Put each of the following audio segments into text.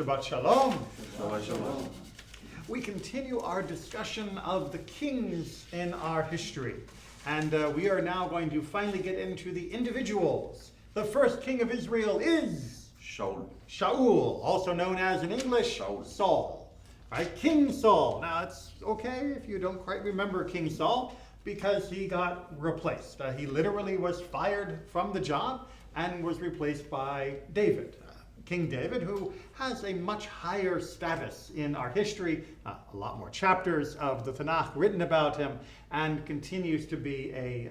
Shabbat Shalom. Shabbat Shalom. We continue our discussion of the kings in our history. And we are now going to finally get into the individuals. The first king of Israel is Shaul, also known as in English, Saul. Right? King Saul. Now it's okay if you don't quite remember King Saul because he got replaced. He literally was fired from the job and was replaced by David. King David, who has a much higher status in our history, a lot more chapters of the Tanakh written about him, and continues to be a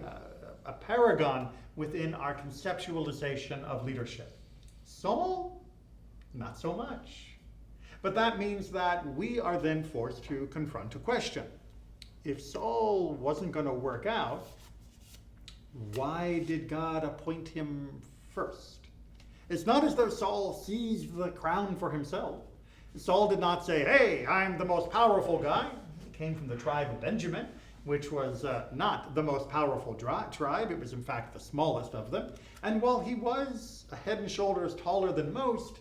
paragon within our conceptualization of leadership. Saul, not so much. But that means that we are then forced to confront a question. If Saul wasn't going to work out, why did God appoint him first? It's not as though Saul seized the crown for himself. Saul did not say, hey, I'm the most powerful guy. He came from the tribe of Benjamin, which was not the most powerful tribe. It was, in fact, the smallest of them. And while he was a head and shoulders taller than most,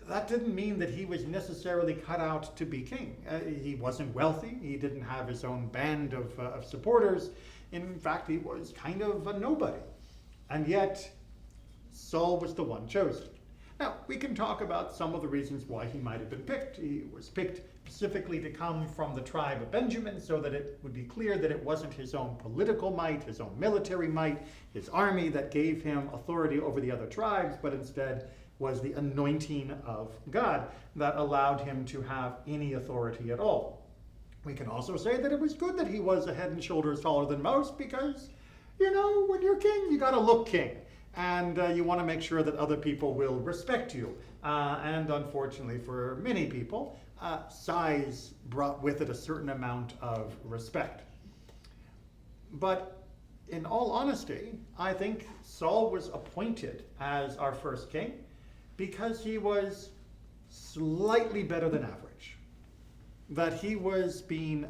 that didn't mean that he was necessarily cut out to be king. He wasn't wealthy. He didn't have his own band of supporters. In fact, he was kind of a nobody. And yet, Saul was the one chosen. Now, we can talk about some of the reasons why he might have been picked. He was picked specifically to come from the tribe of Benjamin so that it would be clear that it wasn't his own political might, his own military might, his army that gave him authority over the other tribes, but instead was the anointing of God that allowed him to have any authority at all. We can also say that it was good that he was a head and shoulders taller than most because, you know, when you're king, you gotta look king. And you want to make sure that other people will respect you. And unfortunately for many people, size brought with it a certain amount of respect. But in all honesty, I think Saul was appointed as our first king because he was slightly better than average. That he was being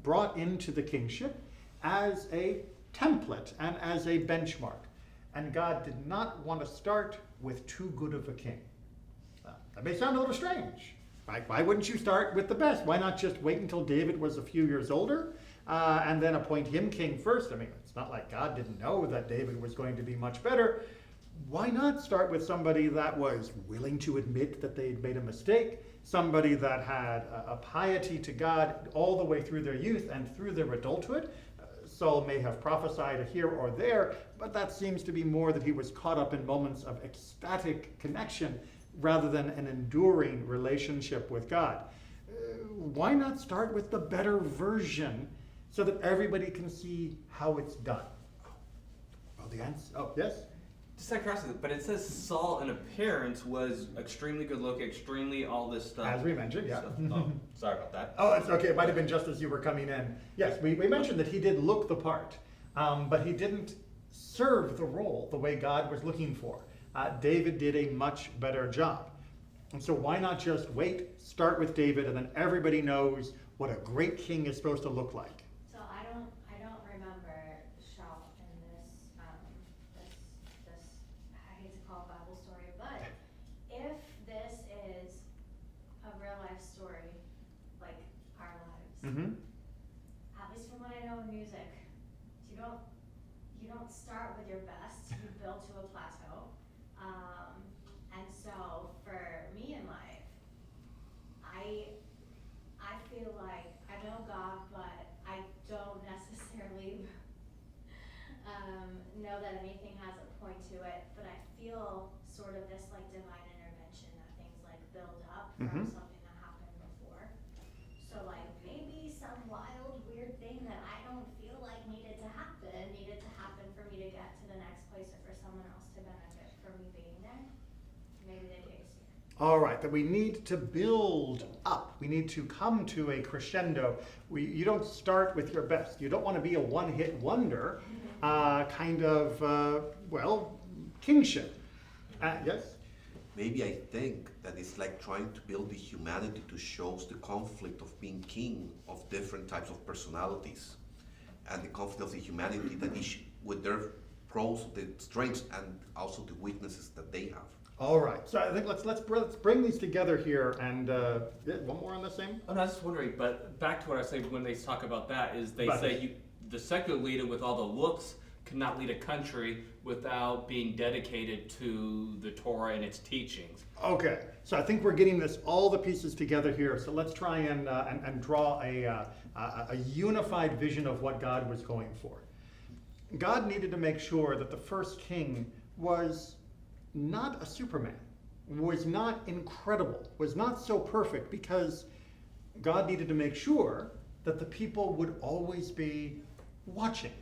brought into the kingship as a template and as a benchmark. And God did not want to start with too good of a king. That may sound a little strange. Right? Why wouldn't you start with the best? Why not just wait until David was a few years older and then appoint him king first? I mean, it's not like God didn't know that David was going to be much better. Why not start with somebody that was willing to admit that they'd made a mistake, somebody that had a piety to God all the way through their youth and through their adulthood? Saul may have prophesied here or there, but that seems to be more that he was caught up in moments of ecstatic connection rather than an enduring relationship with God. Why not start with the better version so that everybody can see how it's done? Well, the answer, yes? Just out of curiosity, but it says Saul in appearance was extremely good looking, extremely all this stuff. As we mentioned, yeah. Oh, sorry about that. Oh, it's okay. It might have been just as you were coming in. Yes, we mentioned that he did look the part, but he didn't serve the role the way God was looking for. David did a much better job. And so why not just wait, start with David, and then everybody knows what a great king is supposed to look like. So I don't remember Shaul in this I hate to call it Bible story, but if this is a real life story, like our lives, at least from what I know in music, you don't start with your best. You build to a plateau, and so for me in life, I feel like I know God, but I don't necessarily know that anything has a point to it, but I feel sort of this like divine intervention that things like build up from something that happened before. So like maybe some wild weird thing that I don't feel like needed to happen for me to get to the next place or for someone else to benefit from me being there. Maybe the case here. All right, that we need to build up. We need to come to a crescendo. You don't start with your best. You don't want to be a one-hit wonder kind of, kingship. Yes? Maybe I think that it's like trying to build the humanity to show the conflict of being king of different types of personalities and the conflict of the humanity that each with their pros, the strengths, and also the weaknesses that they have. All right. So I think let's bring these together here. And one more on the same. I'm not just wondering, but back to what I say when they talk about that is they But- say the secular leader with all the looks cannot lead a country without being dedicated to the Torah and its teachings. Okay. So I think we're getting all the pieces together here. So let's try and draw a unified vision of what God was going for. God needed to make sure that the first king was not a Superman, was not incredible, was not so perfect, because God needed to make sure that the people would always be watching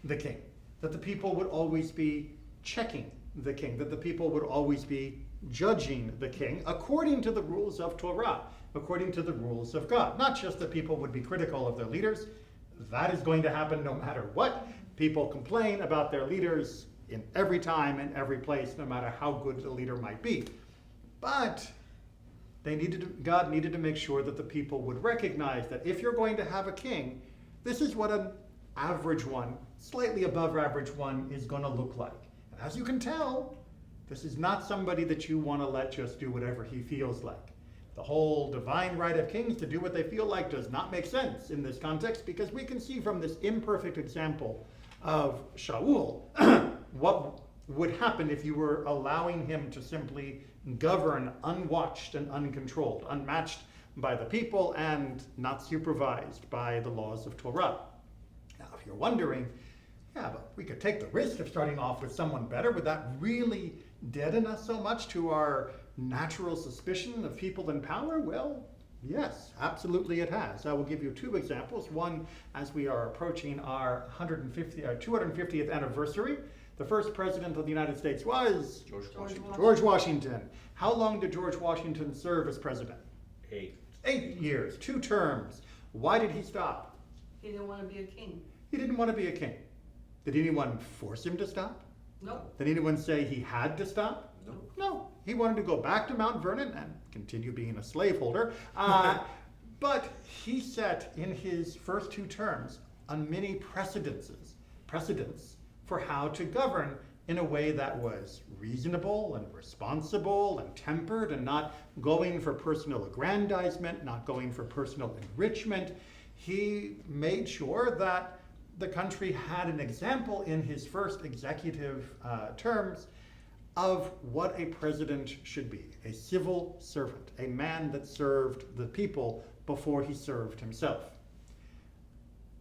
the king, that the people would always be checking the king, that the people would always be judging the king according to the rules of Torah, according to the rules of God. Not just that people would be critical of their leaders. That is going to happen no matter what. People complain about their leaders in every time and every place, no matter how good the leader might be. But God needed to make sure that the people would recognize that if you're going to have a king, this is what an average one, slightly above average one, is going to look like. And as you can tell, this is not somebody that you want to let just do whatever he feels like. The whole divine right of kings to do what they feel like does not make sense in this context, because we can see from this imperfect example of Shaul what would happen if you were allowing him to simply govern unwatched and uncontrolled, unmatched by the people and not supervised by the laws of Torah. Now, if you're wondering, yeah, but we could take the risk of starting off with someone better. Would that really deaden us so much to our natural suspicion of people in power? Well, yes, absolutely it has. I will give you two examples. One, as we are approaching our 250th anniversary, the first president of the United States was George Washington. How long did George Washington serve as president? 8 years, 2 terms. Why did he stop? He didn't want to be a king. He didn't want to be a king. Did anyone force him to stop? No. Did anyone say he had to stop? No. No. He wanted to go back to Mount Vernon and continue being a slaveholder. But he set in his first 2 terms on many precedents for how to govern in a way that was reasonable and responsible and tempered, and not going for personal aggrandizement, not going for personal enrichment. He made sure that the country had an example in his first executive terms of what a president should be: a civil servant, a man that served the people before he served himself.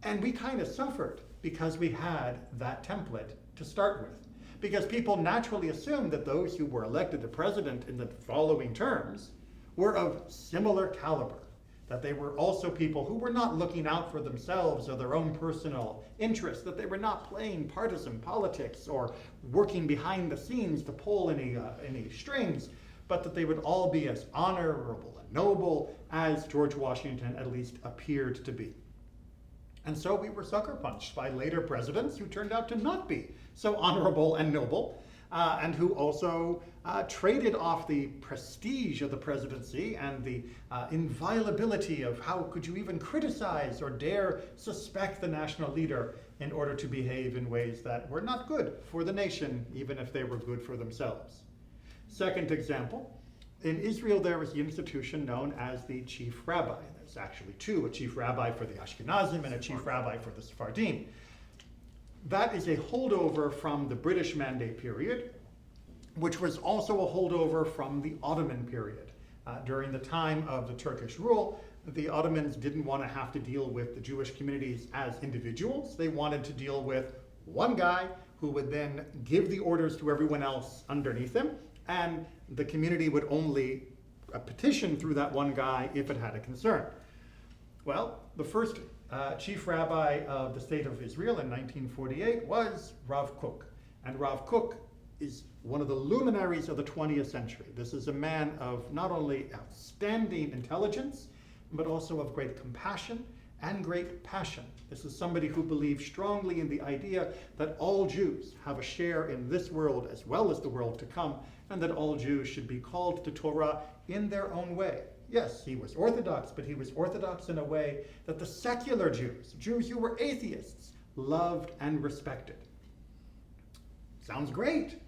And we kind of suffered because we had that template to start with. Because people naturally assumed that those who were elected to president in the following terms were of similar caliber, that they were also people who were not looking out for themselves or their own personal interests, that they were not playing partisan politics or working behind the scenes to pull any strings, but that they would all be as honorable and noble as George Washington at least appeared to be. And so we were sucker punched by later presidents who turned out to not be so honorable and noble, and who also traded off the prestige of the presidency and the inviolability of how could you even criticize or dare suspect the national leader in order to behave in ways that were not good for the nation, even if they were good for themselves. Second example, in Israel there was the institution known as the chief rabbi. There's actually 2, a chief rabbi for the Ashkenazim and a chief rabbi for the Sephardim. That is a holdover from the British Mandate period, which was also a holdover from the Ottoman period. During the time of the Turkish rule, the Ottomans didn't want to have to deal with the Jewish communities as individuals. They wanted to deal with one guy who would then give the orders to everyone else underneath him, and the community would only petition through that one guy if it had a concern. Well, the first chief rabbi of the state of Israel in 1948 was Rav Kook. And Rav Kook is one of the luminaries of the 20th century. This is a man of not only outstanding intelligence, but also of great compassion and great passion. This is somebody who believes strongly in the idea that all Jews have a share in this world as well as the world to come, and that all Jews should be called to Torah in their own way. Yes, he was Orthodox, but he was Orthodox in a way that the secular Jews, Jews who were atheists, loved and respected. Sounds great.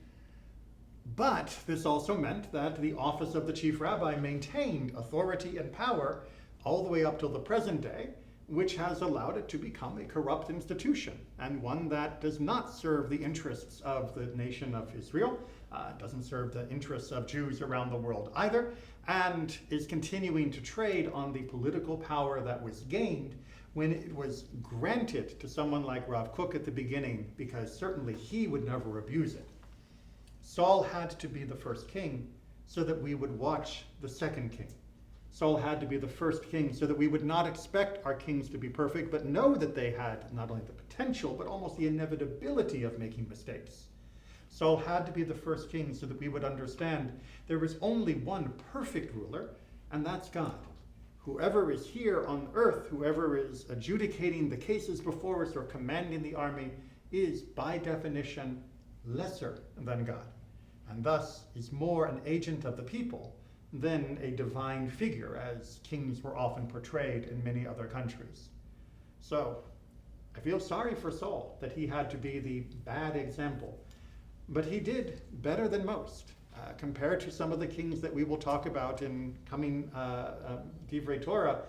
But this also meant that the office of the chief rabbi maintained authority and power all the way up till the present day, which has allowed it to become a corrupt institution, and one that does not serve the interests of the nation of Israel, doesn't serve the interests of Jews around the world either, and is continuing to trade on the political power that was gained when it was granted to someone like Rav Kook at the beginning, because certainly he would never abuse it. Saul had to be the first king so that we would watch the second king. Saul had to be the first king so that we would not expect our kings to be perfect, but know that they had not only the potential, but almost the inevitability of making mistakes. Saul had to be the first king so that we would understand there is only one perfect ruler, and that's God. Whoever is here on earth, whoever is adjudicating the cases before us or commanding the army, is by definition lesser than God, and thus is more an agent of the people than a divine figure, as kings were often portrayed in many other countries. So, I feel sorry for Saul that he had to be the bad example, but he did better than most. Compared to some of the kings that we will talk about in coming Divrei Torah,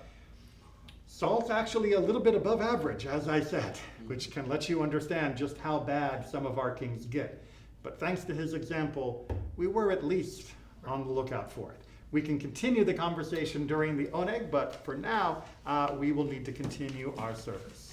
Saul's actually a little bit above average, as I said, which can let you understand just how bad some of our kings get. But thanks to his example, we were at least on the lookout for it. We can continue the conversation during the Oneg, but for now, we will need to continue our service.